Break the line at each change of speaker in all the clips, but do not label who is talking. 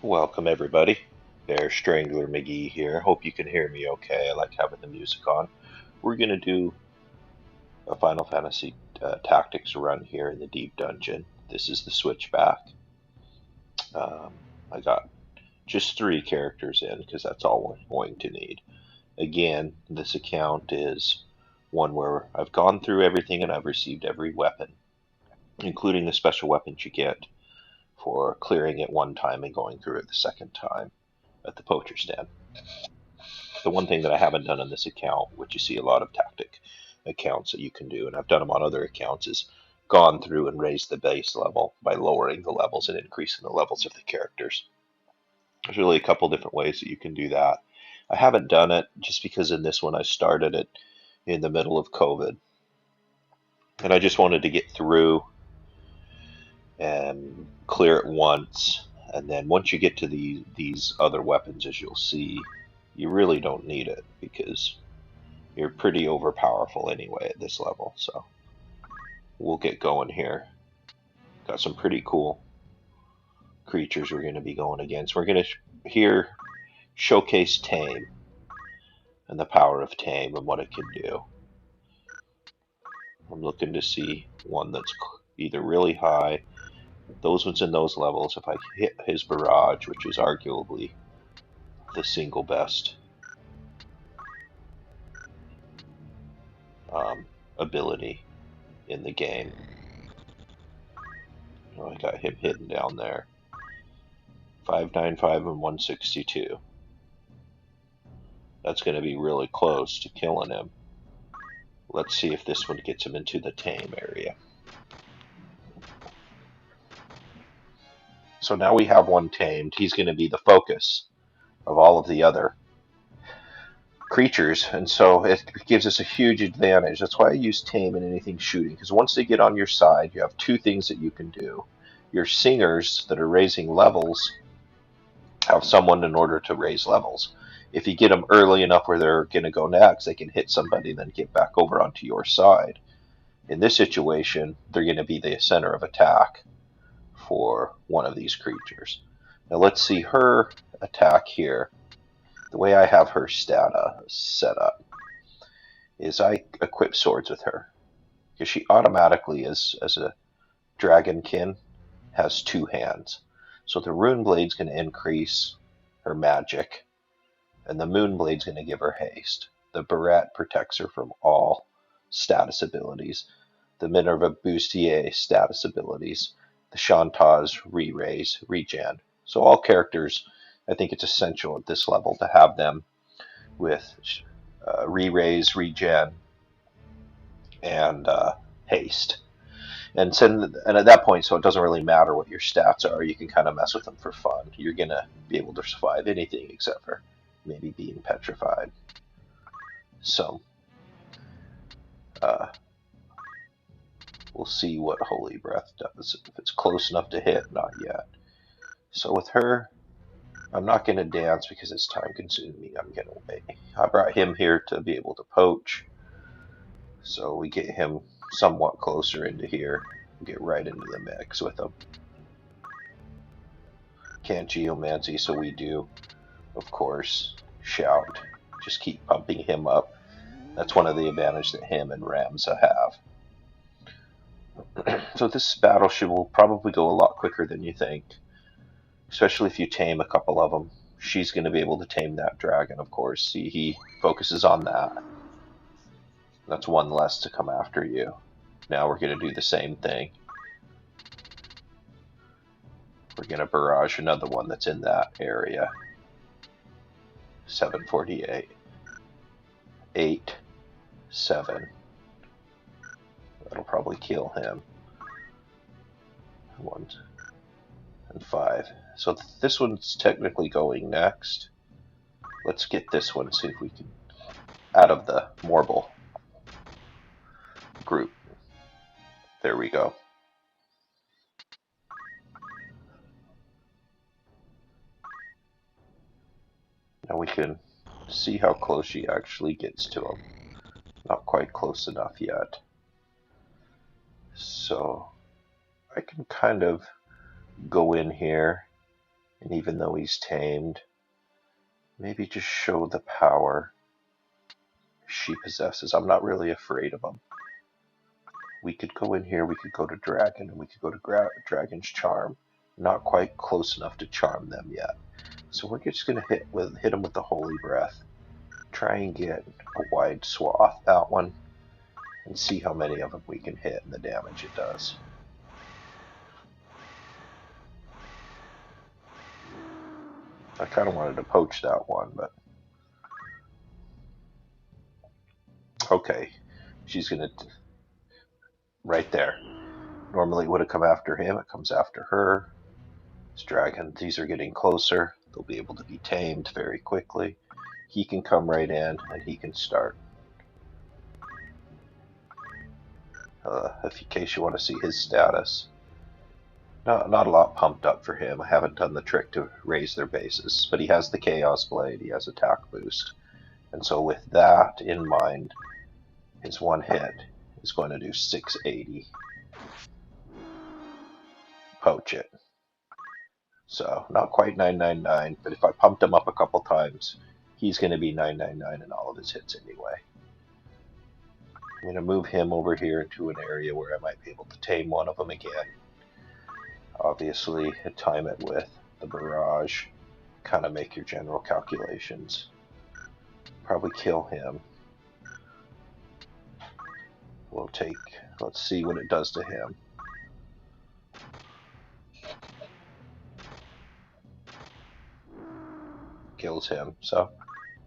Welcome everybody. Bear Strangler McGee here. Hope you can hear me okay. I like having the music on. We're going to do a Final Fantasy Tactics run here in the Deep Dungeon. This is the Switchback. Um, I got just 3 characters in because that's all we're going to need. Again, this account is one where I've gone through everything and I've received every weapon, including the special weapons you get for clearing it one time and going through it the second time at the poacher stand. The one thing that I haven't done on this account, which you see a lot of tactic accounts that you can do, and I've done them on other accounts, is gone through and raised the base level by lowering the levels and increasing the levels of the characters. There's really a couple different ways that you can do that. I haven't done it just because in this one I started it in the middle of COVID, and I just wanted to get through and clear it once. And then once you get to these other weapons, as you'll see, you really don't need it because you're pretty overpowerful anyway at this level. So we'll get going here. Got some pretty cool creatures we're going to be going against. We're going to here showcase Tame and the power of Tame and what it can do. I'm looking to see one that's either really high, those ones in those levels. If I hit his barrage, which is arguably the single best ability in the game. Oh, I got him hidden down there. 595 and 162. That's going to be really close to killing him. Let's see if this one gets him into the Tame area. So now we have one tamed. He's going to be the focus of all of the other creatures, and so it gives us a huge advantage. That's why I use Tame in anything shooting, because once they get on your side, you have 2 things that you can do. Your singers that are raising levels have someone in order to raise levels. If you get them early enough where they're going to go next, they can hit somebody and then get back over onto your side. In this situation, they're going to be the center of attack for one of these creatures. Now let's see her attack here. The way I have her stat set up is I equip swords with her because she automatically, as a dragonkin, has 2 hands. So the rune blade's going to increase her magic, and the moon blade's going to give her haste. The barrette protects her from all status abilities. The Minerva Bustier status abilities. The Shanta's re-raise, regen. So all characters, I think it's essential at this level to have them with re-raise, regen, and haste. And at that point, so it doesn't really matter what your stats are. You can kind of mess with them for fun. You're going to be able to survive anything except for maybe being petrified. So we'll see what Holy Breath does. If it's close enough to hit, not yet. So with her, I'm not going to dance because it's time consuming. I'm going to wait. I brought him here to be able to poach. So we get him somewhat closer into here. Get right into the mix with him. Can't geomancy, so we do, of course, shout. Just keep pumping him up. That's one of the advantages that him and Ramza have. So this battle will probably go a lot quicker than you think, especially if you tame a couple of them. She's going to be able to tame that dragon, of course. See, he focuses on that. That's one less to come after you. Now we're going to do the same thing. We're going to barrage another one that's in that area. 748. 8, 7. That'll probably kill him. 1 and 5. So this one's technically going next. Let's get this one, see if we can, out of the Morble group. There we go. Now we can see how close she actually gets to him. Not quite close enough yet. So I can kind of go in here And even though he's tamed, maybe just show the power she possesses. I'm not really afraid of him. We could go in here, we could go to Dragon, and we could go to Dragon's Charm. Not quite close enough to charm them yet. So we're just going to hit him with the Holy Breath. Try and get a wide swath, that one, and see how many of them we can hit and the damage it does. I kind of wanted to poach that one, but... Okay, she's going to... Right there. Normally it would have come after him, it comes after her. This dragon, these are getting closer. They'll be able to be tamed very quickly. He can come right in and he can start. In case you want to see his status. Not a lot pumped up for him. I haven't done the trick to raise their bases, but he has the Chaos Blade, he has attack boost. And so with that in mind, his one hit is going to do 680. Poach it. So not quite 999, but if I pumped him up a couple times, he's going to be 999 in all of his hits anyway. I'm going to move him over here into an area where I might be able to tame one of them again. Obviously, time it with the barrage. Kind of make your general calculations. Probably kill him. We'll take, let's see what it does to him. Kills him, so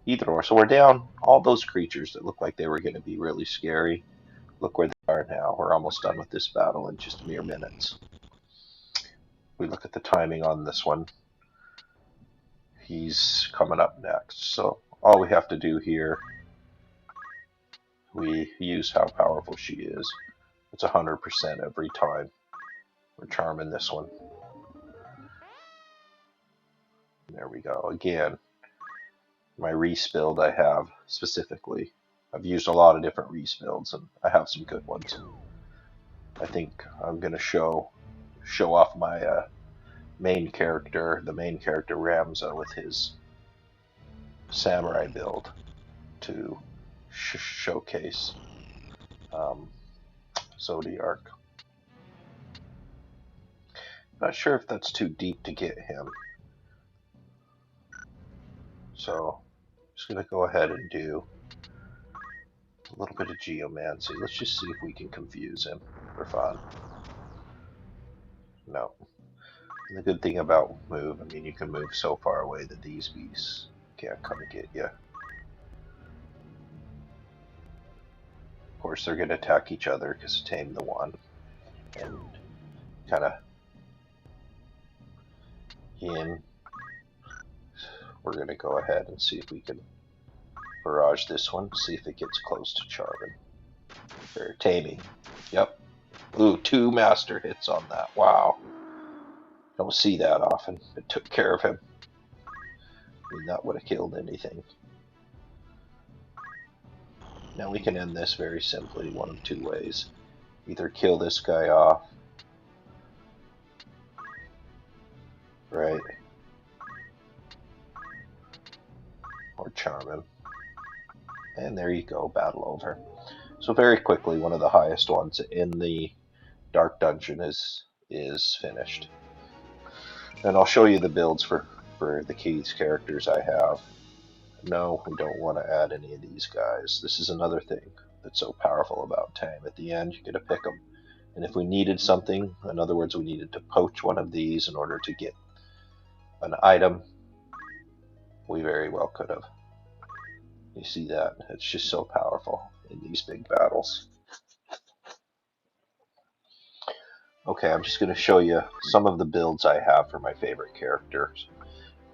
either or. So we're down all those creatures that look like they were going to be really scary. Look where they are now. We're almost done with this battle in just mere minutes. We look at the timing on this one. He's coming up next. So all we have to do here, we use how powerful she is. It's 100% every time. We're charming this one. There we go. Again, my Reis build I have specifically. I've used a lot of different Reis builds, and I have some good ones. I think I'm going to show off my main character, the main character Ramza, with his samurai build to showcase Zodiark. Not sure if that's too deep to get him. So I'm just going to go ahead and do a little bit of geomancy. Let's just see if we can confuse him for fun. No. And the good thing about move, I mean, you can move so far away that these beasts can't come get you. Of course, they're going to attack each other because Tame the one. And kind of in. We're going to go ahead and see if we can barrage this one, see if it gets close to charming. Or taming. Yep. Ooh, 2 master hits on that. Wow. Don't see that often. It took care of him. I mean, that would have killed anything. Now we can end this very simply, one of 2 ways. Either kill this guy off. Right. Or charm him. And there you go, battle over. So very quickly, one of the highest ones in the Dark Dungeon is finished. And I'll show you the builds for the Keys characters I have. No, we don't want to add any of these guys. This is another thing that's so powerful about Tame. At the end, you get to pick them. And if we needed something, in other words, we needed to poach one of these in order to get an item, we very well could have. You see that? It's just so powerful in these big battles. Okay, I'm just going to show you some of the builds I have for my favorite characters.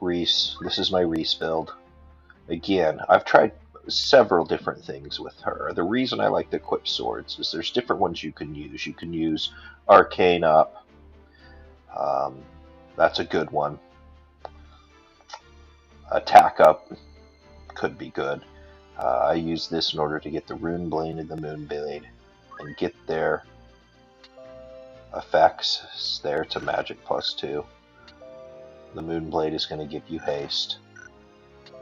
Reis, this is my Reis build. Again, I've tried several different things with her. The reason I like to equip swords is there's different ones you can use. You can use Arcane Up. That's a good one. Attack Up could be good. I use this in order to get the Rune Blade and the Moon Blade and get their effects. There, it's a magic +2. The Moonblade is going to give you haste.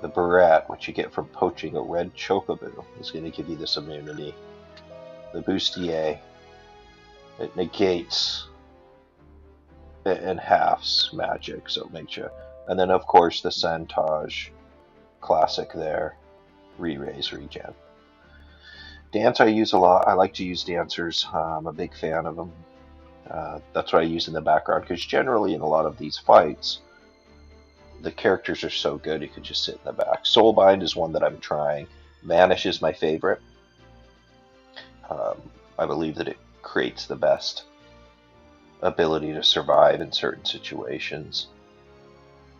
The Barrette, which you get from poaching a red chocobo, is going to give you this immunity. The Bustier, it negates and halves magic, so it makes you. And then, of course, the Santage classic there, re-raise, regen. Dance I use a lot. I like to use dancers. I'm a big fan of them. That's what I use in the background, because generally in a lot of these fights, the characters are so good you could just sit in the back. Soulbind is one that I'm trying. Vanish is my favorite. I believe that it creates the best ability to survive in certain situations.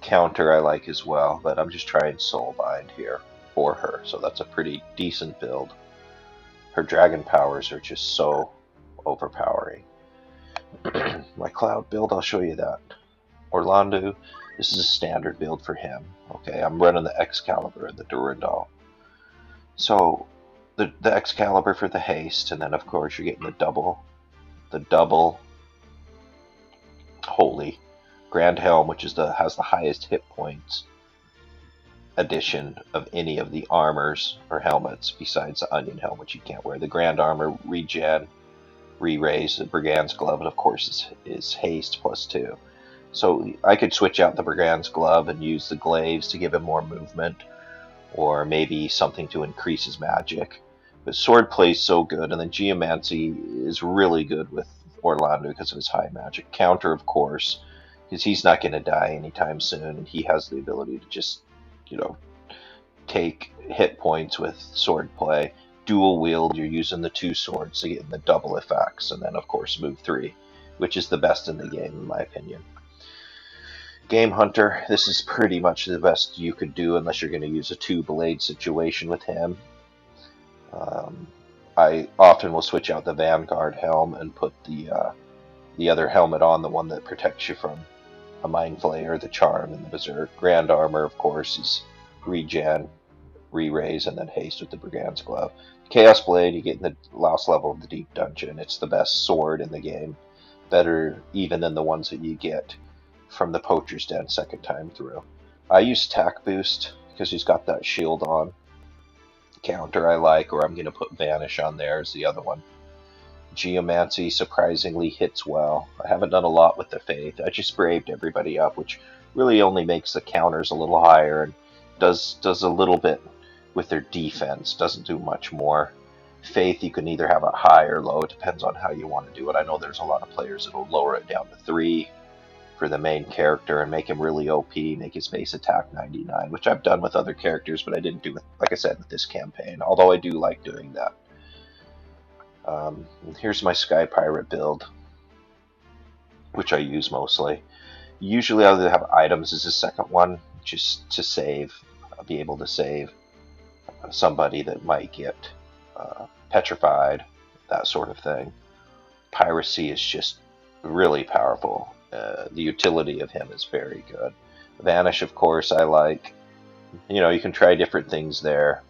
Counter I like as well, but I'm just trying Soulbind here for her, so that's a pretty decent build. Her dragon powers are just so overpowering. My cloud build, I'll show you that. Orlando, this is a standard build for him. Okay, I'm running the Excalibur and the Durandal. So the Excalibur for the haste, and then of course you're getting the double holy Grand Helm, which is has the highest hit points addition of any of the armors or helmets besides the Onion Helm, which you can't wear. The Grand Armor regen, re-raise. The Brigand's Glove, and of course is haste +2. So I could switch out the Brigand's Glove and use the Glaives to give him more movement, or maybe something to increase his magic. But Swordplay is so good, and then Geomancy is really good with Orlando because of his high magic. Counter, of course, because he's not going to die anytime soon, and he has the ability to just, take hit points with Swordplay. Dual wield, you're using the 2 swords to get the double effects, and then of course move 3, which is the best in the game in my opinion. Game Hunter, this is pretty much the best you could do unless you're going to use a 2-blade situation with him. I often will switch out the Vanguard helm and put the other helmet on, the one that protects you from a Mind Flayer, the Charm, and the Berserk. Grand Armor, of course, is regen, re-raise, and then haste with the Brigand's Glove. Chaos Blade, you get in the last level of the Deep Dungeon. It's the best sword in the game. Better even than the ones that you get from the Poacher's Den second time through. I use Attack Boost because he's got that shield on. Counter I like, or I'm going to put Vanish on there as the other one. Geomancy surprisingly hits well. I haven't done a lot with the Faith. I just braved everybody up, which really only makes the counters a little higher and does a little bit with their defense. Doesn't do much more. Faith, you can either have it high or low. It depends on how you want to do it. I know there's a lot of players that will lower it down to 3 for the main character and make him really OP, make his base attack 99, which I've done with other characters, but I didn't do, like I said, with this campaign, although I do like doing that. Here's my Sky Pirate build, which I use mostly. Usually I'll have items as the second one, just to save, be able to save somebody that might get petrified, that sort of thing. Piracy is just really powerful. The utility of him is very good. Vanish, of course, I like. You can try different things there.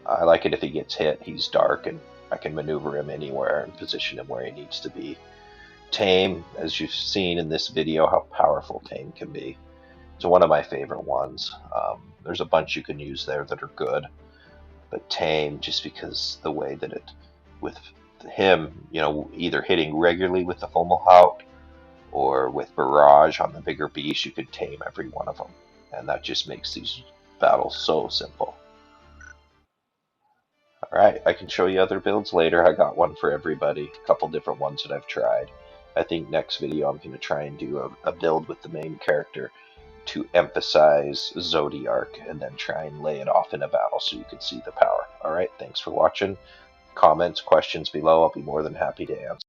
I like it if he gets hit, he's dark, and I can maneuver him anywhere and position him where he needs to be. Tame, as you've seen in this video, how powerful Tame can be. It's one of my favorite ones. There's a bunch you can use there that are good, but Tame, just because the way that it, with him, either hitting regularly with the Fomalhaut or with Barrage on the bigger beast, you could tame every one of them, and that just makes these battles so simple. Alright, I can show you other builds later. I got one for everybody, a couple different ones that I've tried. I think next video I'm going to try and do a build with the main character to emphasize Zodiark, and then try and lay it off in a battle so you can see the power. Alright, thanks for watching. Comments, questions below, I'll be more than happy to answer.